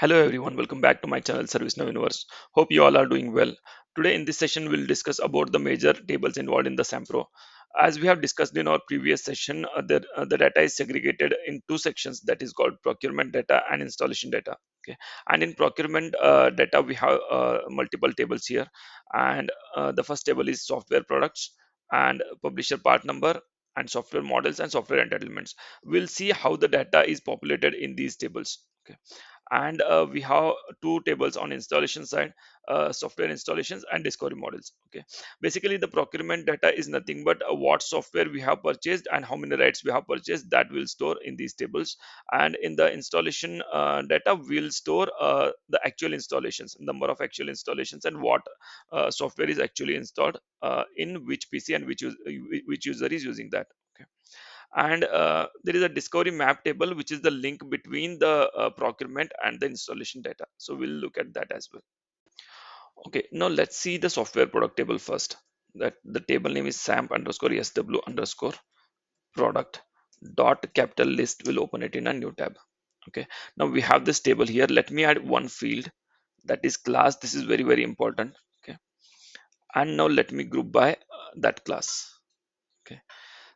Hello everyone, welcome back to my channel ServiceNow Universe. Hope you all are doing well. Today in this session we'll discuss about the major tables involved in the sampro. As we have discussed in our previous session, the data is segregated in two sections, that is called procurement data and installation data. Okay, and in procurement data we have multiple tables here, and the first table is software products and publisher part number and software models and software entitlements. We'll see how the data is populated in these tables. Okay, and we have two tables on installation side, software installations and discovery models. Okay, basically the procurement data is nothing but what software we have purchased and how many rights we have purchased, that will store in these tables. And in the installation data we'll store the actual installations, number of actual installations, and what software is actually installed in which PC and which user is using that. Okay, and there is a discovery map table which is the link between the procurement and the installation data, so we'll look at that as well. Okay, now let's see the software product table first. That the table name is samp underscore sw underscore product dot capital list. Will open it in a new tab. Okay, now we have this table here. Let me add one field, that is class. This is very important. Okay, and now let me group by that class. Okay,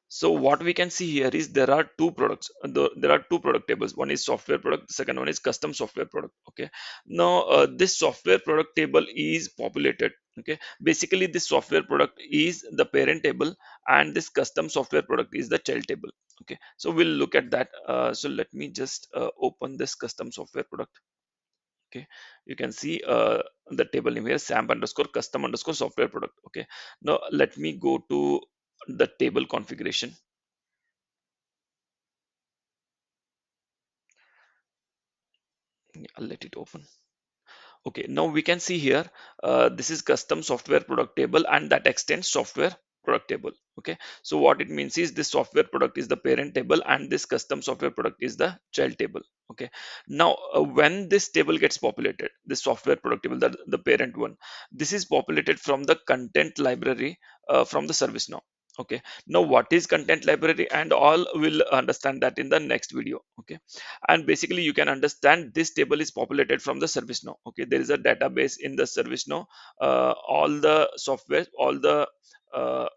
so what we can see here is there are two products. There are two product tables. One is software product. The second one is custom software product. Okay. Now this software product table is populated. Okay. Basically, this software product is the parent table, and this custom software product is the child table. Okay. So we'll look at that. So let me just open this custom software product. Okay. You can see the table name here, samp underscore custom underscore software product. Okay. Now let me go to the table configuration. Yeah, I'll let it open. Okay, now we can see here, this is custom software product table, and that extends software product table. Okay, so what it means is this software product is the parent table and this custom software product is the child table. Okay, now when this table gets populated, this software product table, the parent one, this is populated from the content library from the ServiceNow. Okay, now what is content library and all, will understand that in the next video. Okay, and basically you can understand this table is populated from the ServiceNow. Okay, there is a database in the ServiceNow. All the software, all the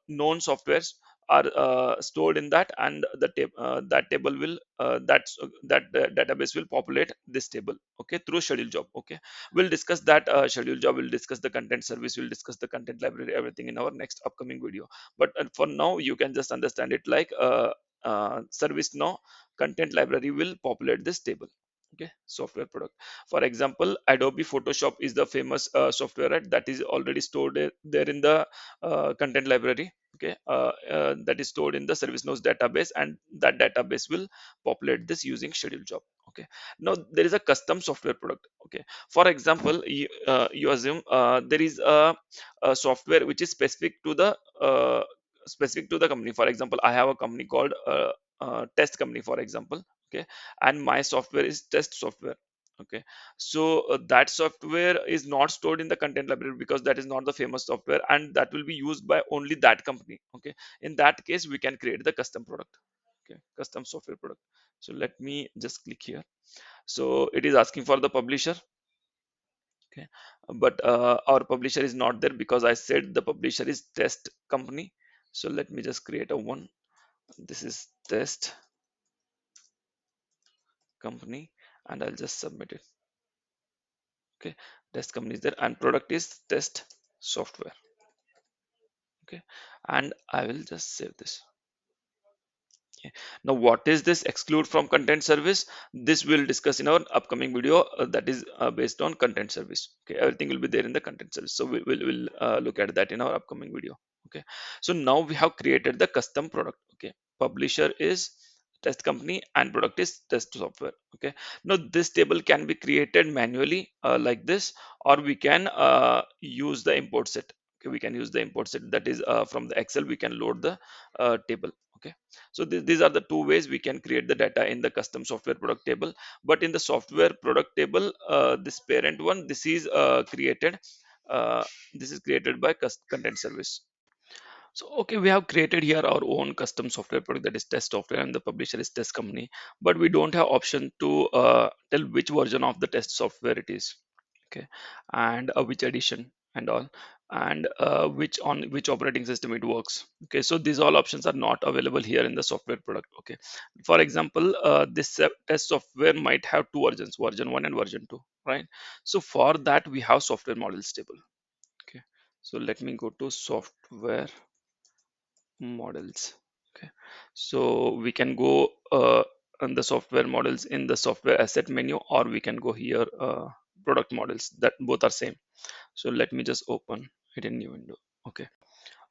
known softwares are stored in that, and that table will database will populate this table. Okay, through schedule job. Okay, we'll discuss that schedule job, we'll discuss the content service, we'll discuss the content library, everything in our next upcoming video. But for now you can just understand it like ServiceNow content library will populate this table. Okay, software product. For example, Adobe Photoshop is the famous software, right? That is already stored there in the content library. Okay, that is stored in the ServiceNow's database, and that database will populate this using schedule job. Okay, now there is a custom software product. Okay, for example, you assume there is a software which is specific to the company. For example, I have a company called test company, for example. Okay, and my software is test software. Okay, so that software is not stored in the content library because that is not the famous software, and that will be used by only that company. Okay, in that case we can create the custom product. Okay, custom software product. So let me just click here. So it is asking for the publisher. Okay, but our publisher is not there because I said the publisher is test company. So let me just create a one. This is test company, and I'll just submit it. Okay, test company is there, and product is test software. Okay, and I will just save this. Okay. Now, what is this exclude from content service? This we'll discuss in our upcoming video, that is based on content service. Okay, everything will be there in the content service. So we'll look at that in our upcoming video. Okay, so now we have created the custom product. Okay, publisher is test company and product is test software. Okay, now this table can be created manually like this, or we can use the import set. Okay, we can use the import set, that is from the Excel we can load the table. Okay, so these are the two ways we can create the data in the custom software product table. But in the software product table, this parent one, this is created by content service. So, okay, we have created here our own custom software product, that is test software, and the publisher is test company. But we don't have option to tell which version of the test software it is. Okay, and which edition and all, and which on which operating system it works. Okay, so these all options are not available here in the software product. Okay, for example, this test software might have two versions, version 1 and version 2, right? So for that we have software models table. Okay, so let me go to software models. Okay, so we can go on the software models in the software asset menu, or we can go here, product models, that both are same. So let me just open it in new window. Okay,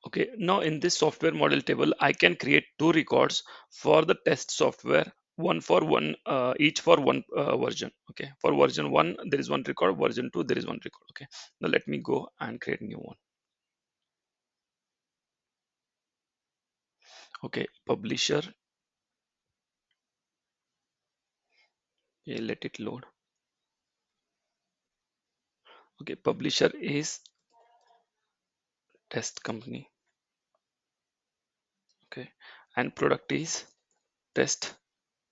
okay, now in this software model table I can create two records for the test software, one for one, each for one version. Okay, for version 1 there is one record, version 2 there is one record. Okay, now let me go and create a new one. Okay, publisher. Yeah, let it load. Okay, publisher is test company. Okay, and product is test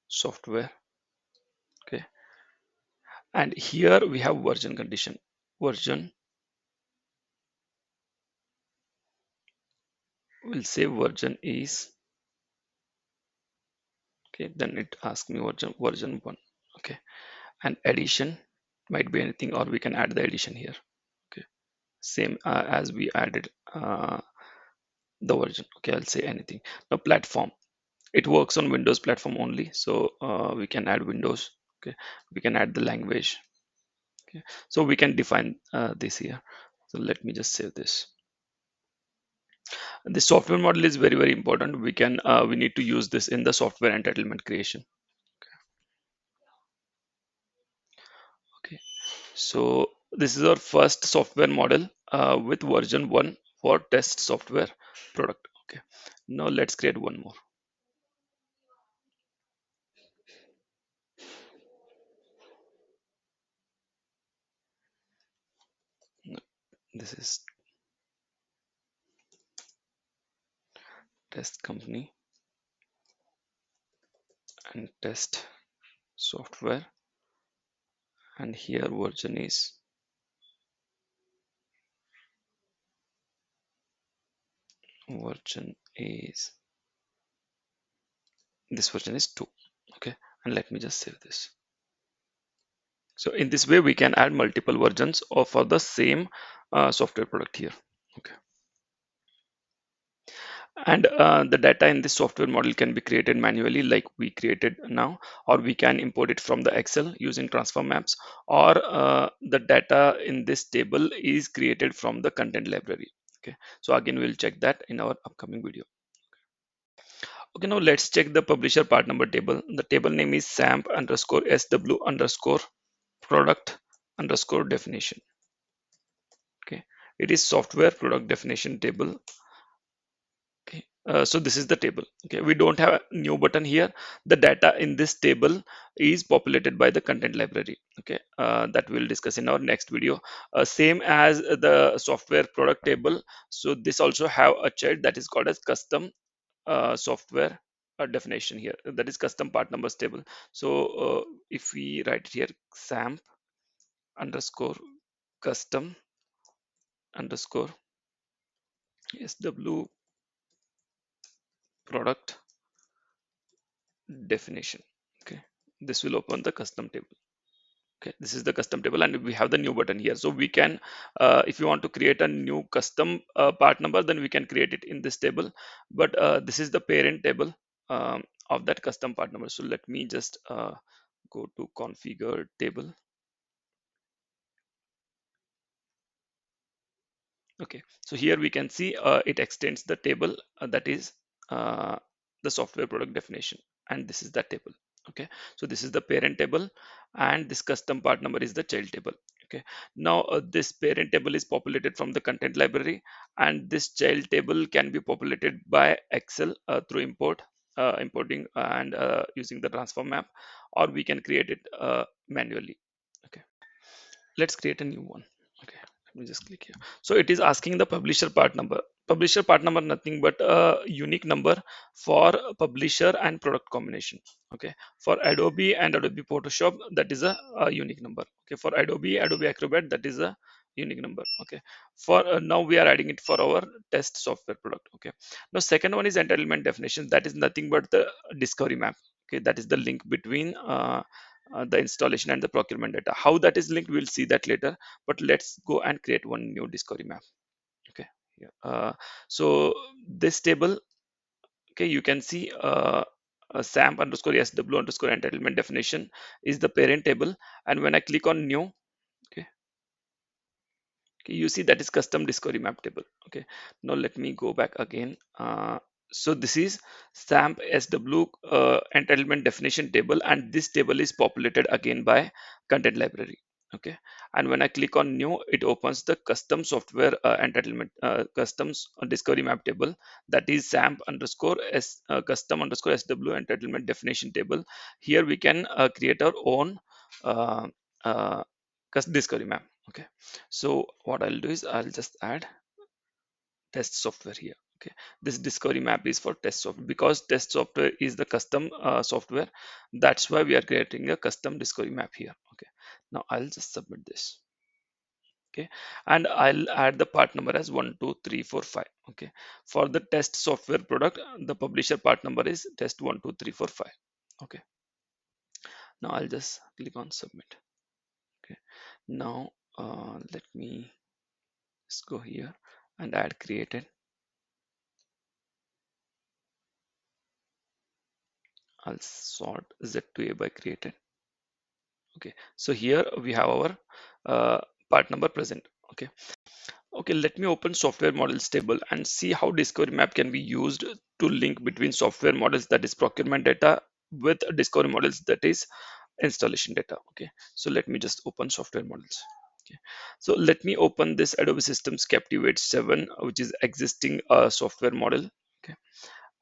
software. Okay, and here we have version condition. Version, will say version is, okay, then it asks me version 1. Okay, and edition might be anything, or we can add the edition here. Okay, same as we added the version. Okay, I'll say anything. Now platform, it works on Windows platform only, so we can add Windows. Okay, we can add the language. Okay, so we can define this here. So let me just save this. The software model is very, very important. We need to use this in the software entitlement creation. Okay, so this is our first software model with version 1 for test software product. Okay, now let's create one more. No, this is test company and test software, and here version is this version is 2. Okay, and let me just save this. So in this way we can add multiple versions of for the same software product here. Okay, and the data in this software model can be created manually like we created now, or we can import it from the Excel using transfer maps, or the data in this table is created from the content library. Okay, so again we'll check that in our upcoming video. Okay, now let's check the publisher part number table. The table name is samp underscore sw underscore product underscore definition. Okay, it is software product definition table. Okay, so this is the table. Okay, we don't have a new button here. The data in this table is populated by the content library. Okay, that we'll discuss in our next video. Same as the software product table, so this also have a child that is called as custom software definition here, that is custom part numbers table. So if we write here samp underscore custom underscore sw product definition. Okay, this will open the custom table. Okay, this is the custom table, and we have the new button here, so we can if you want to create a new custom part number, then we can create it in this table. But this is the parent table of that custom part number. So let me just go to configure table. Okay, so here we can see it extends the table that is uh, the software product definition, and this is that table. Okay, so this is the parent table, and this custom part number is the child table. Okay, now this parent table is populated from the content library, and this child table can be populated by Excel through importing and using the transform map, or we can create it manually. Okay, let's create a new one. Okay, Let me just click here. So it is asking the publisher part number. Publisher part number nothing but a unique number for publisher and product combination. Okay. For Adobe and Adobe Photoshop, that is a unique number. Okay. For Adobe Acrobat, that is a unique number. Okay. For now we are adding it for our test software product. Okay. Now second one is entitlement definition. That is nothing but the discovery map. Okay. That is the link between the installation and the procurement data. How that is linked, we'll see that later, but let's go and create one new discovery map. Okay. Yeah. So this table, okay, you can see samp underscore sw underscore entitlement definition is the parent table, and when I click on new, okay, okay, you see that is custom discovery map table. Okay, now let me go back again. So this is samp sw entitlement definition table, and this table is populated again by content library. Okay, and when I click on new, it opens the custom software entitlement customs discovery map table, that is samp underscore s custom underscore sw entitlement definition table. Here we can create our own uh, uh, discovery map. Okay, so what I'll do is I'll just add test software here. Okay, this discovery map is for test software because test software is the custom software. That's why we are creating a custom discovery map here. Okay, now I'll just submit this. Okay, and I'll add the part number as 12345. Okay, for the test software product, the publisher part number is test 12345. Okay, now I'll just click on submit. Okay, now let me just go here and add created. I'll sort Z to A by created. Okay, so here we have our uh, part number present. Okay, okay, let me open software models table and see how discovery map can be used to link between software models, that is procurement data, with discovery models, that is installation data. Okay, so let me just open software models. Okay, so let me open this Adobe Systems Captivate 7, which is existing software model. Okay,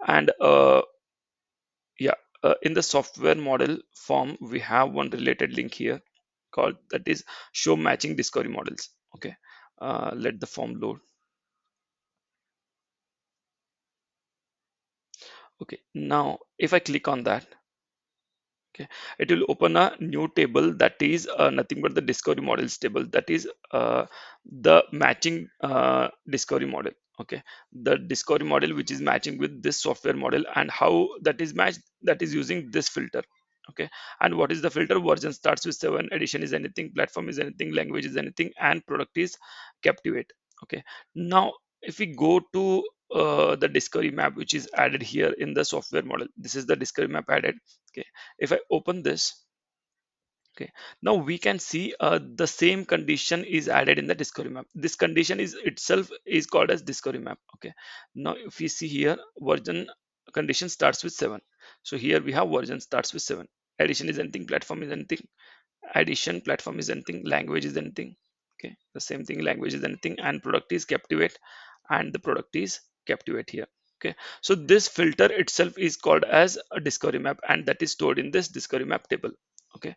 and yeah, in the software model form, we have one related link here called, that is show matching discovery models. Okay, let the form load. Okay, now if I click on that, okay, it will open a new table, that is nothing but the discovery models table, that is the matching discovery model. Okay, the discovery model which is matching with this software model, and how that is matched, that is using this filter. Okay, and what is the filter? Version starts with 7, edition is anything, platform is anything, language is anything, and product is captivate. Okay, now if we go to the discovery map which is added here in the software model, this is the discovery map added. Okay, if I open this, okay, now we can see the same condition is added in the discovery map. This condition is itself is called as discovery map. Okay, now if we see here, version condition starts with 7. So here we have version starts with 7, edition is anything, platform is anything, addition, platform is anything, language is anything. Okay, the same thing, language is anything, and product is captivate, and the product is captivate here. Okay, so this filter itself is called as a discovery map, and that is stored in this discovery map table. Okay,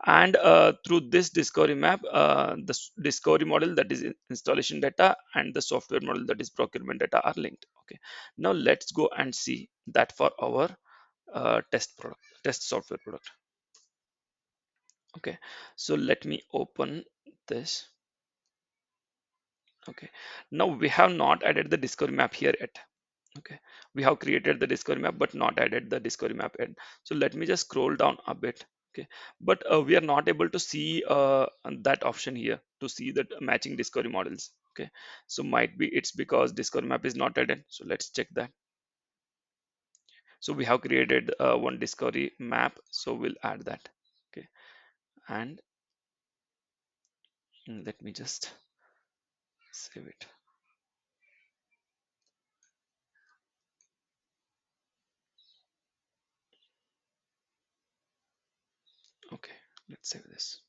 and through this discovery map, the discovery model, that is installation data, and the software model, that is procurement data, are linked. Okay, now let's go and see that for our test software product. Okay, so let me open this. Okay, now we have not added the discovery map here yet. Okay, we have created the discovery map but not added the discovery map yet. So let me just scroll down a bit. Okay, but we are not able to see that option here to see that matching discovery models. Okay, so might be it's because discovery map is not added. So let's check that. So we have created one discovery map, so we'll add that. Okay, and let me just save it. Okay, let's save this.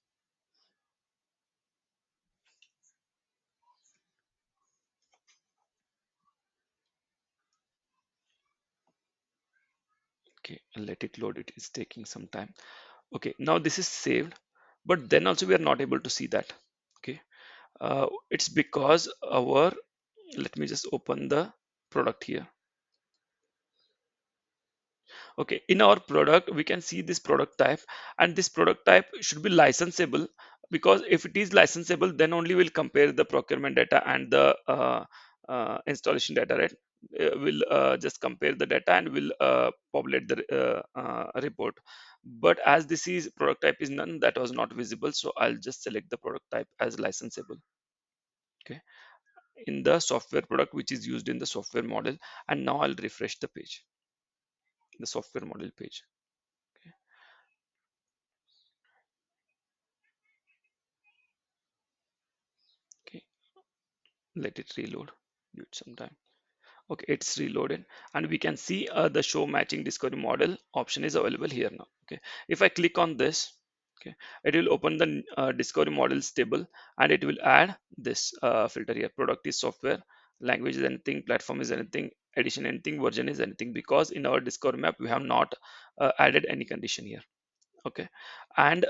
Okay, let it load, it is taking some time. Okay, now this is saved, but then also we are not able to see that. Okay, It's because our, let me just open the product here. Okay, in our product we can see this product type, and this product type should be licensable, because if it is licensable then only we'll compare the procurement data and the installation data, right? We'll just compare the data and we'll populate the report. But as this is product type is none, that was not visible, so I'll just select the product type as licensable. Okay, in the software product which is used in the software model, and now I'll refresh the page, the software model page. Okay, okay, let it reload, give it some time. Okay, it's reloaded, and we can see the show matching discovery model option is available here now. Okay, if I click on this, okay, it will open the discovery models table, and it will add this filter here: product is software, language is anything, platform is anything, edition anything, version is anything, because in our discovery map we have not added any condition here. Okay, and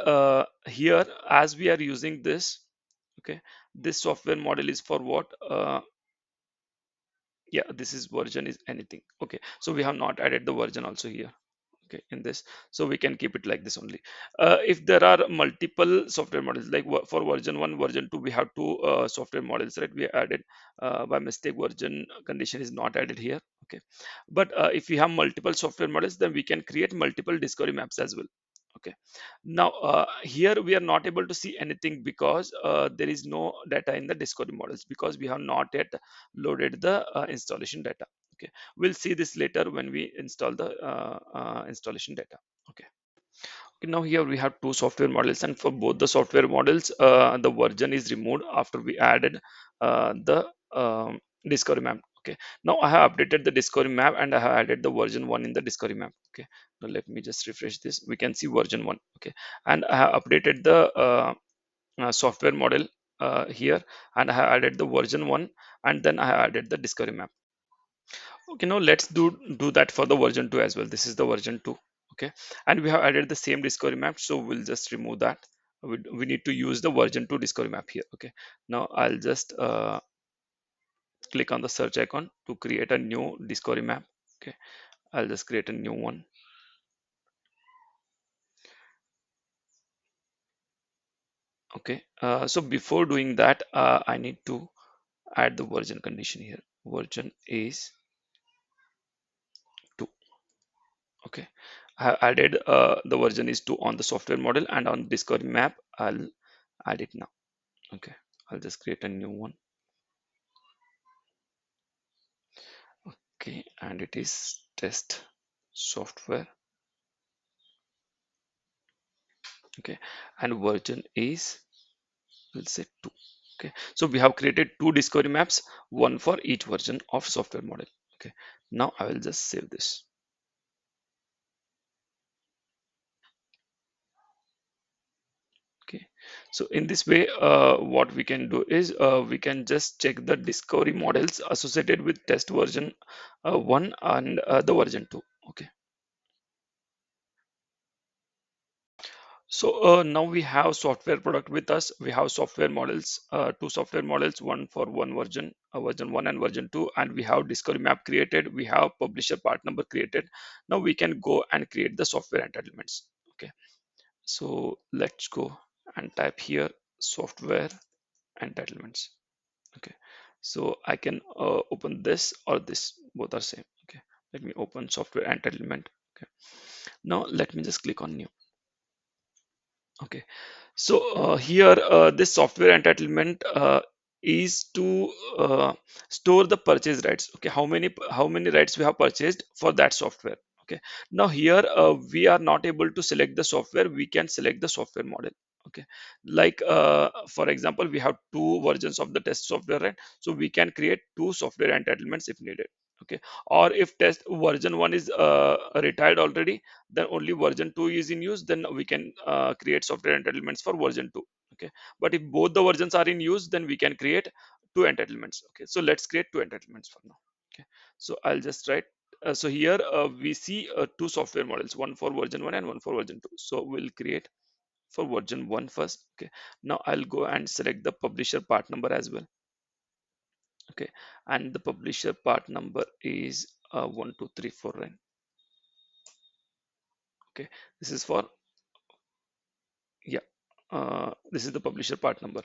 here, as we are using this, okay, this software model is for what? Yeah, this is version is anything. Okay, so we have not added the version also here. Okay, in this, so we can keep it like this only. If there are multiple software models, like for version 1, version 2, we have two software models, right? We added by mistake, version condition is not added here. Okay, but if we have multiple software models, then we can create multiple discovery maps as well. Okay, now here we are not able to see anything, because there is no data in the discovery models, because we have not yet loaded the installation data. Okay, we'll see this later when we install the installation data. Okay. Okay, now here we have two software models, and for both the software models the version is removed after we added the discovery map. Okay, now I have updated the discovery map, and I have added the version 1 in the discovery map. Okay, now let me just refresh this. We can see version 1. Okay, and I have updated the software model here, and I have added the version 1, and then I have added the discovery map. Okay, now let's do that for the version 2 as well. This is the version 2. Okay, and we have added the same discovery map, so we'll just remove that. We need to use the version 2 discovery map here. Okay, now I'll just click on the search icon to create a new discovery map. Okay, I'll just create a new one. Okay, so before doing that, I need to add the version condition here. Version is 2. Okay, I have added the version is 2 on the software model, and on discovery map I'll add it now. Okay, I'll just create a new one. Okay, and it is test software. Okay, and version is, let's say, 2. Okay, so we have created two discovery maps, one for each version of software model. Okay, now I will just save this. Okay, so in this way what we can do is we can just check the discovery models associated with test version 1 and the version 2. Okay, so now we have software product with us. We have software models, two software models, one for one version, version 1 and version 2, and we have discovery map created. We have publisher part number created. Now we can go and create the software entitlements. Okay, so let's go and type here software entitlements. Okay, so I can open this or this, both are same. Okay, let me open software entitlement. Okay, now let me just click on new. Okay, so here this software entitlement is to store the purchase rights. Okay, how many rights we have purchased for that software. Okay, now here we are not able to select the software. We can select the software model. Okay, like for example, we have two versions of the test software, right? So we can create two software entitlements if needed. Okay, or if test version 1 is retired already, then only version 2 is in use, then we can create software entitlements for version 2. Okay, but if both the versions are in use, then we can create two entitlements. Okay, so let's create two entitlements for now. Okay, so I'll just write, so here we see two software models, one for version 1 and one for version 2. So we'll create for version 1 first. Okay, now I'll go and select the publisher part number as well. Okay, and the publisher part number is 12349. Okay, this is for, yeah, this is the publisher part number.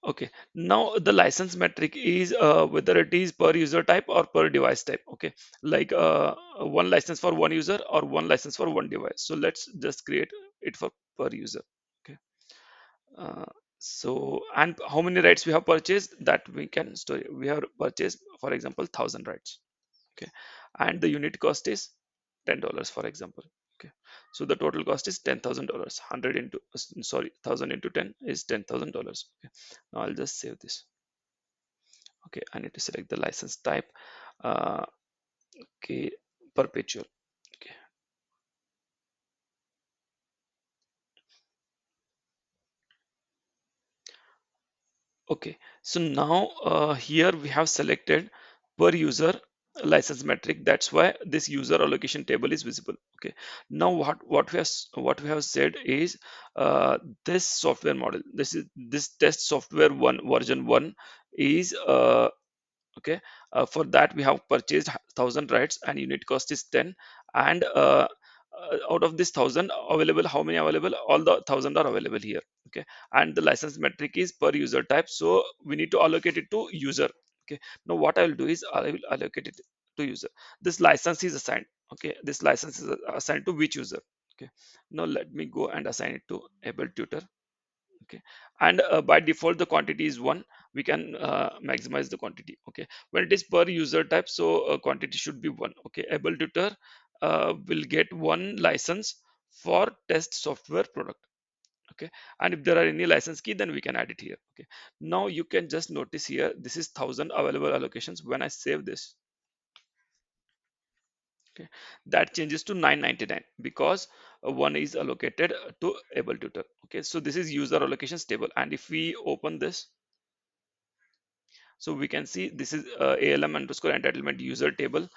Okay, now the license metric is whether it is per user type or per device type. Okay, like one license for one user or one license for one device. So let's just create it for per user. Okay, uh, so and how many rights we have purchased, that we can store. We have purchased, for example, 1,000 rights. Okay, and the unit cost is $10, for example. Okay, so the total cost is $10,000. 100 into, sorry, 1,000 into 10 is $10,000. Okay, now I'll just save this. Okay, I need to select the license type. uh, okay, perpetual. Okay, okay, so now here we have selected per user license metric. That's why this user allocation table is visible. Okay, now what we have said is this software model, this test software one version 1 is okay, for that we have purchased 1,000 rights and unit cost is 10. And out of this 1,000 available, how many available? All the 1,000 are available here. Okay, and the license metric is per user type, so we need to allocate it to user. Okay, now what I will do is I will allocate it to user. This license is assigned. Okay, this license is assigned to which user? Okay, now let me go and assign it to able tutor. Okay, and by default the quantity is 1. We can maximize the quantity. Okay, when it is per user type, so quantity should be 1. Okay, able tutor will get one license for test software product. Okay, and if there are any license key, then we can add it here. Okay, now you can just notice here, this is 1,000 available allocations. When I save this, okay, that changes to 999 because one is allocated to able tutor. Okay, so this is user allocations table, and if we open this, so we can see this is ALM underscore entitlement user table.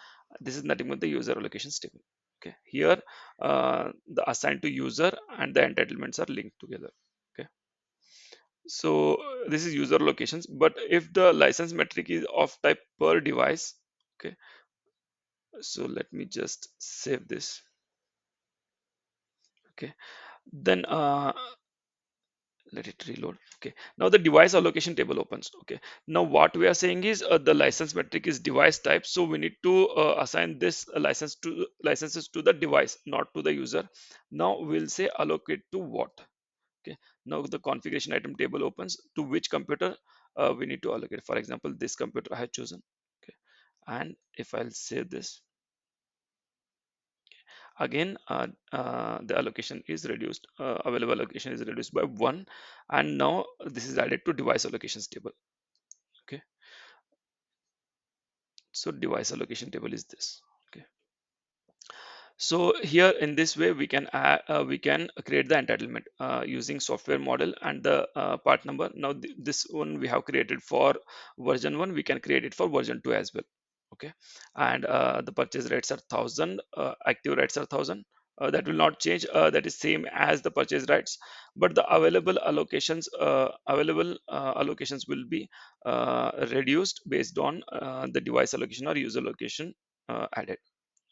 This is nothing but the user allocations table. Okay, here the assigned to user and the entitlements are linked together. Okay, so this is user locations, but if the license metric is of type per device, okay, so let me just save this. Okay, then let it reload. Okay, now the device allocation table opens. Okay, now what we are saying is the license metric is device type, so we need to assign this licenses to the device, not to the user. Now we'll say allocate to what. Okay, now the configuration item table opens. To which computer we need to allocate? For example, this computer I have chosen. Okay, and if I'll save this, again the allocation is reduced, available allocation is reduced by 1. And now this is added to device allocations table. Okay, so device allocation table is this. Okay, so here in this way we can we can create the entitlement using software model and the part number. Now this one we have created for version 1, we can create it for version 2 as well. Okay, and the purchase rates are 1,000, active rates are 1,000. That will not change, that is same as the purchase rights, but the available allocations will be reduced based on the device allocation or user allocation added.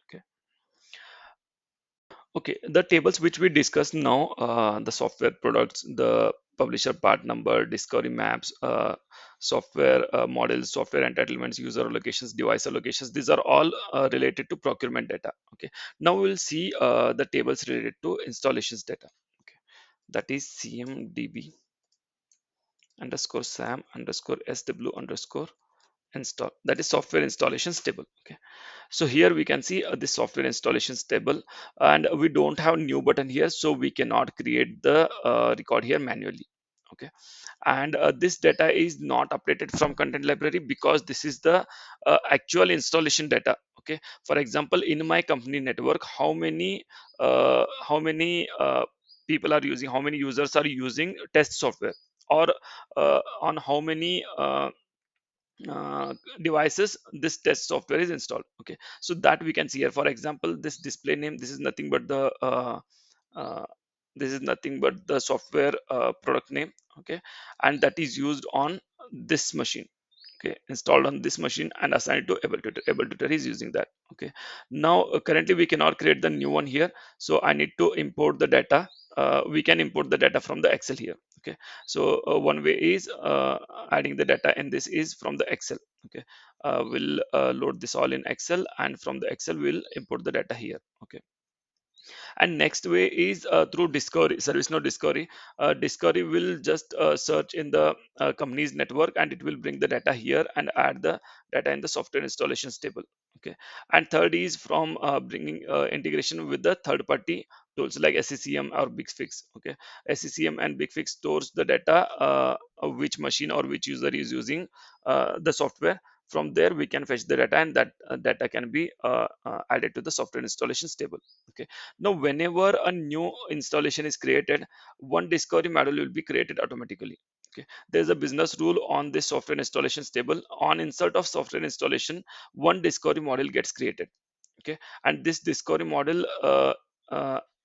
Okay, okay, the tables which we discussed now, the software products, the publisher part number, discovery maps, software models, software entitlements, user allocations, device allocations, these are all related to procurement data. Okay, now we'll see the tables related to installations data. Okay, that is cmdb underscore sam underscore sw underscore install, that is software installations table. Okay, so here we can see this software installations table, and we don't have new button here, so we cannot create the record here manually. Okay, and this data is not updated from content library because this is the actual installation data. Okay, for example, in my company network, how many people are using, how many users are using test software, or on how many uh, devices this test software is installed. Okay, so that we can see here. For example, this display name, this is nothing but the This is nothing but the software product name. Okay, and that is used on this machine. Okay, installed on this machine and assigned to able tutor. Able tutor is using that. Okay, now currently we cannot create the new one here, so I need to import the data. We can import the data from the Excel here. Okay, so one way is adding the data, and this is from the Excel. Okay, we'll load this all in Excel, and from the Excel we'll import the data here. Okay, and next way is through discovery. ServiceNow discovery. Discovery will just search in the company's network, and it will bring the data here and add the data in the software installations table. Okay, and third is from bringing integration with the third party tools like SCCM or BigFix. Okay, SCCM and BigFix stores the data of which machine or which user is using the software. From there we can fetch the data, and that data can be added to the software installations table. Okay, now whenever a new installation is created, one discovery model will be created automatically. Okay, there's a business rule on this software installations table. On insert of software installation, one discovery model gets created. Okay, and this discovery model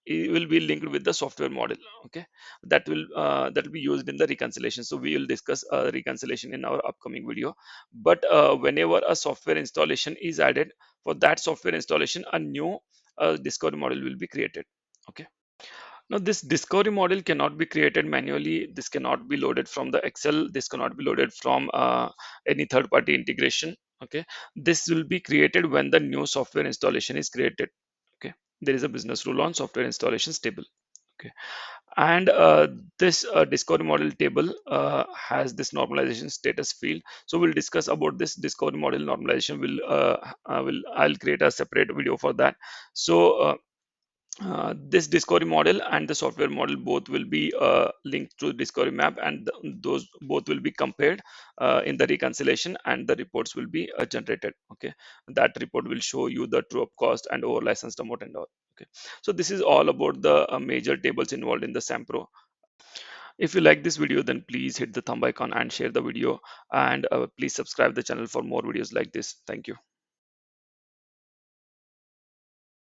it will be linked with the software model. Okay, that will be used in the reconciliation. So we will discuss reconciliation in our upcoming video. But whenever a software installation is added, for that software installation a new discovery model will be created. Okay, now this discovery model cannot be created manually. This cannot be loaded from the Excel. This cannot be loaded from any third party integration. Okay, this will be created when the new software installation is created. Okay, there is a business rule on software installations table. Okay, and this discovery model table has this normalization status field. So we'll discuss about this discovery model normalization. I'll create a separate video for that. So this discovery model and the software model both will be linked to discovery map, and those both will be compared in the reconciliation, and the reports will be generated. Okay, that report will show you the true up cost and over licensed amount and all. Okay, so this is all about the major tables involved in the sampro. If you like this video, then please hit the thumb icon and share the video, and please subscribe the channel for more videos like this. Thank you.